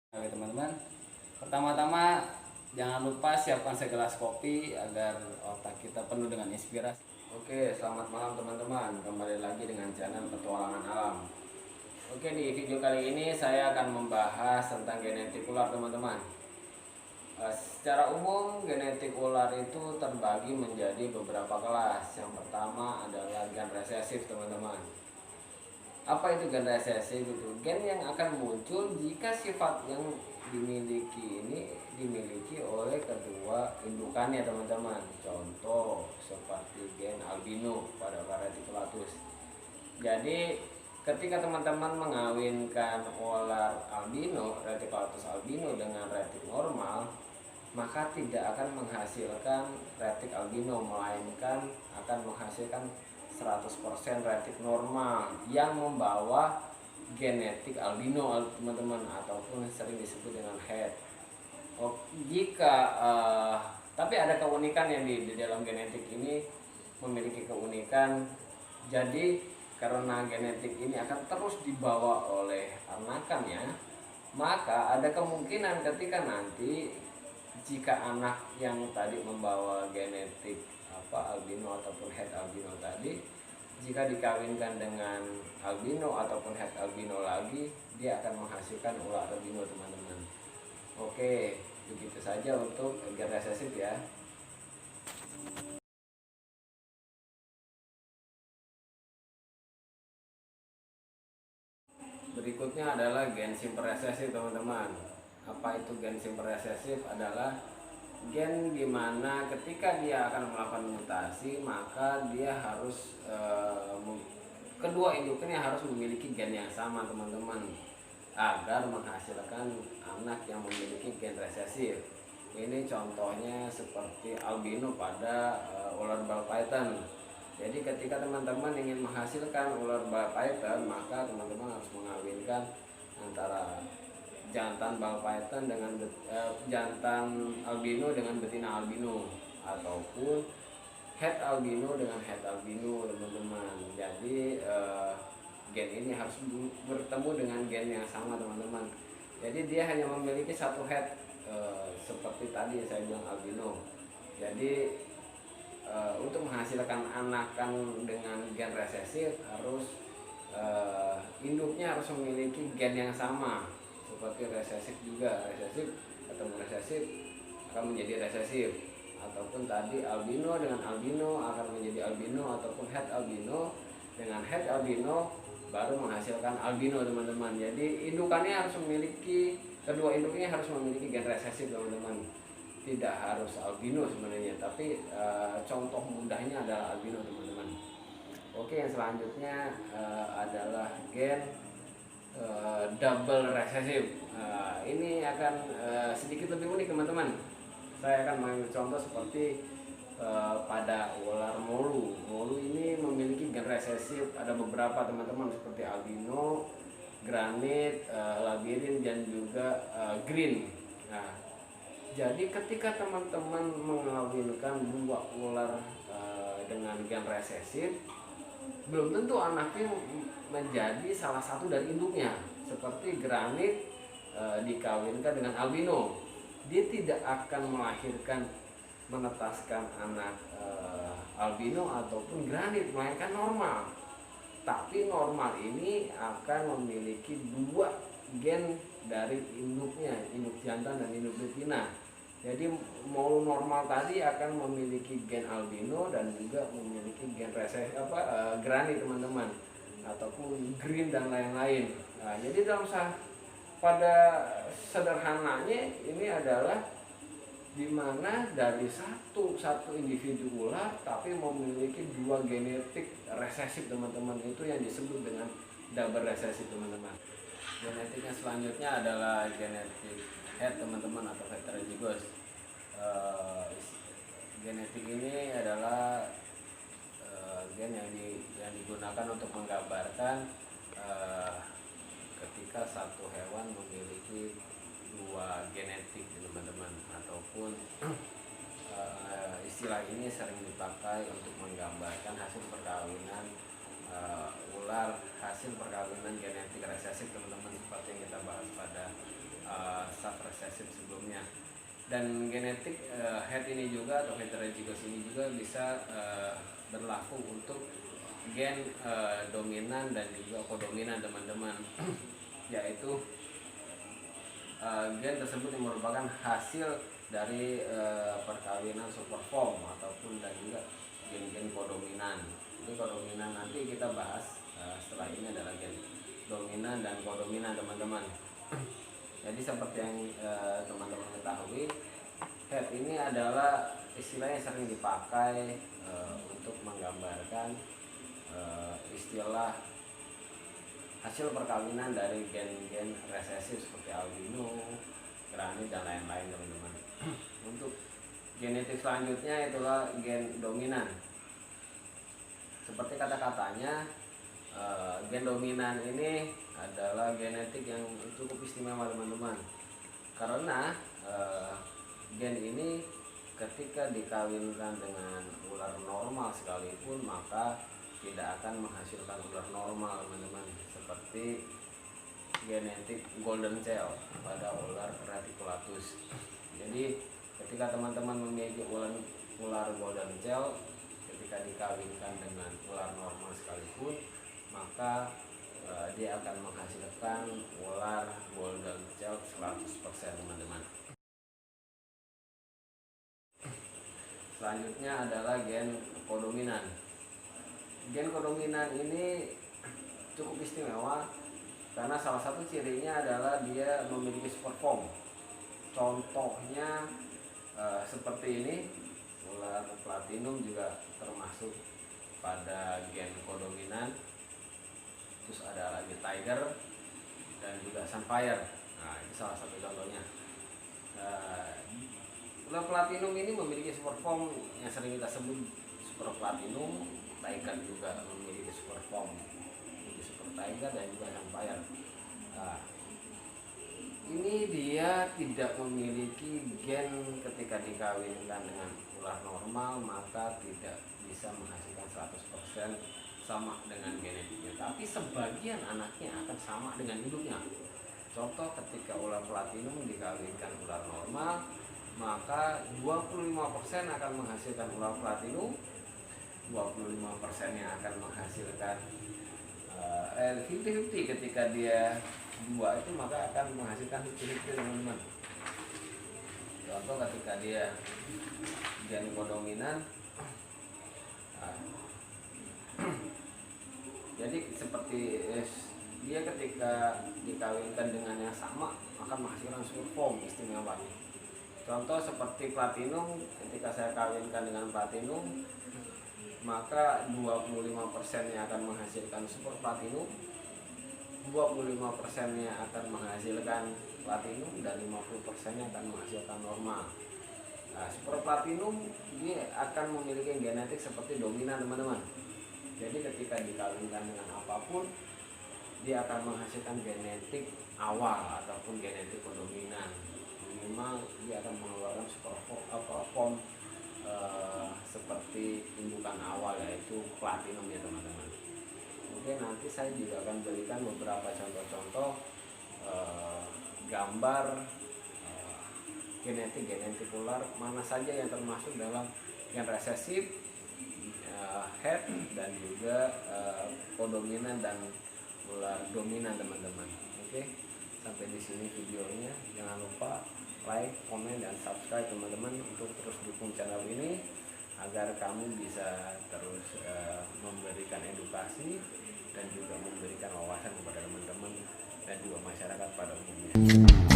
Oke teman-teman, pertama-tama jangan lupa siapkan segelas kopi agar otak kita penuh dengan inspirasi. Oke, selamat malam teman-teman. Kembali lagi dengan channel Petualangan Alam. Oke, di video kali ini saya akan membahas tentang genetik ular teman-teman. Secara umum genetik ular itu terbagi menjadi beberapa kelas. Yang pertama adalah gen resesif teman-teman. Apa itu gen resesif? Itu gen yang akan muncul jika sifat yang dimiliki ini dimiliki oleh kedua indukannya teman-teman. Contoh seperti gen albino pada Reticulatus. Jadi ketika teman-teman mengawinkan ular albino, Reticulatus albino dengan retic normal, maka tidak akan menghasilkan retic albino, melainkan akan menghasilkan 100% retic normal yang membawa genetik albino teman-teman, ataupun sering disebut dengan head. Jika tapi ada keunikan yang di dalam genetik ini memiliki keunikan. Jadi karena genetik ini akan terus dibawa oleh anakannya, maka ada kemungkinan ketika nanti jika anak yang tadi membawa genetik albino ataupun head albino tadi, jika dikawinkan dengan albino ataupun head albino lagi, dia akan menghasilkan ular albino teman-teman. Oke, begitu saja untuk gen resesif ya. Berikutnya adalah gen simper resesif teman-teman. Apa itu gen simper resesif? Adalah gen dimana ketika dia akan melakukan mutasi, maka dia harus kedua induknya harus memiliki gen yang sama teman-teman, agar menghasilkan anak yang memiliki gen resesif. Ini contohnya seperti albino pada ular ball python. Jadi ketika teman-teman ingin menghasilkan ular ball python, maka teman-teman harus mengawinkan antara jantan ball python dengan jantan albino dengan betina albino, ataupun head albino dengan head albino teman-teman. Jadi gen ini harus bertemu dengan gen yang sama teman-teman. Jadi dia hanya memiliki satu head, seperti tadi saya bilang albino. Jadi untuk menghasilkan anakan dengan gen resesif harus induknya harus memiliki gen yang sama. Seperti resesif juga, resesif ketemu resesif akan menjadi resesif, ataupun tadi albino dengan albino akan menjadi albino, ataupun head albino dengan head albino baru menghasilkan albino teman-teman. Jadi indukannya harus memiliki, kedua induknya harus memiliki gen resesif teman-teman. Tidak harus albino sebenarnya, tapi contoh mudahnya adalah albino teman-teman. Oke, yang selanjutnya adalah gen double resesif. Ini akan sedikit lebih unik teman-teman. Saya akan mengambil contoh seperti pada ular molu. Molu ini memiliki gen resesif. Ada beberapa teman-teman seperti albino, granit, labirin, dan juga green. Nah, jadi ketika teman-teman mengawinkan dua ular dengan gen resesif, belum tentu anaknya menjadi salah satu dari induknya. Seperti granit dikawinkan dengan albino, dia tidak akan melahirkan, menetaskan anak albino ataupun granit, melainkan normal. Tapi normal ini akan memiliki dua gen dari induknya, induk jantan dan induk betina. Jadi mau normal tadi akan memiliki gen albino dan juga memiliki gen resesif granit teman-teman, ataupun green dan lain-lain. Nah, jadi pada sederhananya ini adalah dimana dari satu individu ular tapi memiliki dua genetik resesif teman-teman, itu yang disebut dengan double resesif teman-teman. Genetiknya selanjutnya adalah genetik head teman-teman, atau heterozygous. Genetik ini adalah gen yang digunakan untuk menggambarkan ketika satu hewan memiliki dua genetik teman-teman, ataupun istilah ini sering dipakai untuk menggambarkan hasil perkawinan ular, hasil perkawinan genetik resesif teman-teman, seperti yang kita bahas pada resesif sebelumnya. Dan genetik head ini juga atau heterozygous ini juga bisa berlaku untuk gen dominan dan juga kodominan teman-teman. Yaitu gen tersebut yang merupakan hasil dari perkawinan superform ataupun dan juga gen-gen kodominan. Jadi kodominan nanti kita bahas setelah ini adalah gen dominan dan kodominan teman-teman. Jadi seperti yang teman-teman ketahui, head ini adalah istilah yang sering dipakai untuk menggambarkan istilah hasil perkawinan dari gen-gen resesif seperti albino, granit dan lain-lain teman-teman. Untuk genetik selanjutnya itulah gen dominan. Seperti kata-katanya, gen dominan ini adalah genetik yang cukup istimewa teman-teman, karena gen ini ketika dikawinkan dengan ular normal sekalipun maka tidak akan menghasilkan ular normal teman-teman, seperti genetik golden tail pada ular reticulatus. Jadi ketika teman-teman memiliki ular golden tail, ketika dikawinkan dengan ular normal sekalipun maka dia akan menghasilkan ular golden tail 100% teman-teman. Selanjutnya adalah gen kodominan. Gen kodominan ini cukup istimewa karena salah satu cirinya adalah dia memiliki superform. Contohnya seperti ini, ular platinum juga termasuk pada gen kodominan. Terus ada lagi tiger dan juga sunfire. Nah, ini salah satu contohnya. Ular platinum ini memiliki superform yang sering kita sebut super platinum. Tiger juga memiliki superform, memiliki super tiger dan juga sunfire. Nah, ini dia tidak memiliki gen ketika dikawinkan dengan ular normal maka tidak bisa menghasilkan 100% sama dengan genetiknya, tapi sebagian anaknya akan sama dengan induknya. Contoh, ketika ular platinum dikawinkan ular normal maka 25% akan menghasilkan ular platinum, 25% yang akan menghasilkan 50-50. Ketika dia dua itu maka akan menghasilkan 50-50 teman-teman. Contoh, ketika dia gen kodominan, jadi seperti dia ketika dikawinkan dengan yang sama akan menghasilkan superform istimewa. Contoh seperti platinum, ketika saya kawinkan dengan platinum maka 25% akan menghasilkan super platinum, 25% akan menghasilkan platinum dan 50% akan menghasilkan normal. Nah, super platinum dia akan memiliki genetik seperti dominan teman-teman. Jadi ketika dikawinkan dengan apapun dia akan menghasilkan genetik awal ataupun genetik kodominan. Minimal dia akan mengeluarkan superform seperti indukan awal, yaitu platinum ya teman-teman. Mungkin nanti saya juga akan berikan beberapa contoh-contoh gambar genetik ular mana saja yang termasuk dalam gen resesif, head dan juga kodominan dan ular dominan teman-teman. Oke, sampai di sini videonya. Jangan lupa like, komen dan subscribe teman-teman untuk terus dukung channel ini agar kamu bisa terus memberikan edukasi dan juga memberikan wawasan kepada teman-teman dan juga masyarakat pada umumnya.